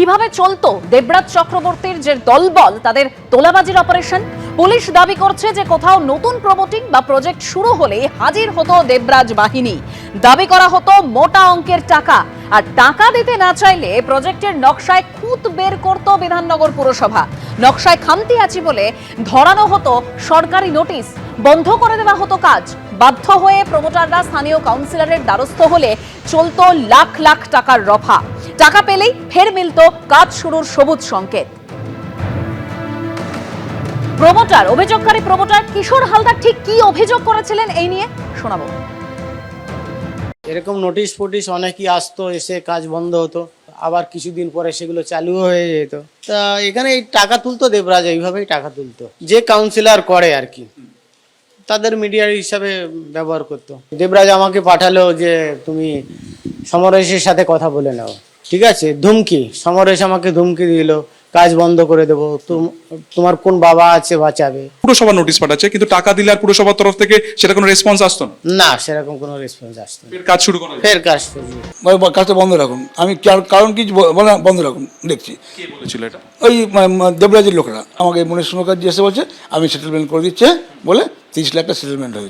কিভাবে চলতো দেবরাজ চক্রবর্তীর যে দলবল তাদের তোলাবাজির অপারেশন? পুলিশ দাবি করছে যে কোথাও নতুন প্রমোটিং বা প্রজেক্ট শুরু হলে হাজির হতো দেবরাজ বাহিনী। দাবি করা হতো মোটা অঙ্কের টাকা, আর টাকা দিতে না চাইলে প্রজেক্টের নকশায় খুঁত বের করত বিধাননগর পুরসভা। নকশায় খামতি আছে বলে ধরানো হতো সরকারি নোটিশ, বন্ধ করে দেওয়া হতো কাজ। বাধ্য হয়ে প্রমোটাররা স্থানীয় কাউন্সিলরের দ্বারস্থ হলে চলতো লাখ লাখ টাকার রফা। টাকা পেলেই ফের মিলত কাজ শুরুর সবুজ সংকেত। অভিযোগকারী প্রমোটার কিশোর হালদার ঠিক কি অভিযোগ করেছিলেন এই নিয়ে শোনাবো। এরকম নোটিশ ফোটিশ অনেকই আসতো, এসে কাজ বন্ধ হতো, আবার কিছুদিন পরে সেগুলো চালু হয়ে যেত। তা এখানে এই টাকা তুলতো দেবরাজ, এইভাবেই টাকা তুলতো, যে কাউন্সিলর করে আর কি, তাদের মিডিয়ার হিসাবে ব্যবহার করতো। দেবরাজ আমাকে পাঠালো যে তুমি সমরেশের সাথে কথা বলে নাও, ঠিক আছে। ধুমকি, সমরেশ আমাকে ধুমকি দিল, কাজ বন্ধ করে দেবো, তোমার কোন বাবা আছে বাঁচাবে। পুরসভা নোটিশ পাঠাচ্ছে, কিন্তু টাকা দিলে আর পুরসভার তরফ থেকে সেটা কোনো রেসপন্স আসতো না? না, সেরকম কোনো রেসপন্স আসতো না। ফের কাজ শুরু করা, ফের কাজ শুরু। কাজটা বন্ধ রাখুন। আমি কারণ কিছু বন্ধ রাখুন দেখছি। কে বলেছিল এটা? ওই দেবরাজের লোকেরা আমাকে মনে সময় কাজ এসে বলছে আমি সেটেলমেন্ট করে দিচ্ছে বলে 30 লাখ টাকা সেটেলমেন্ট হয়েছে।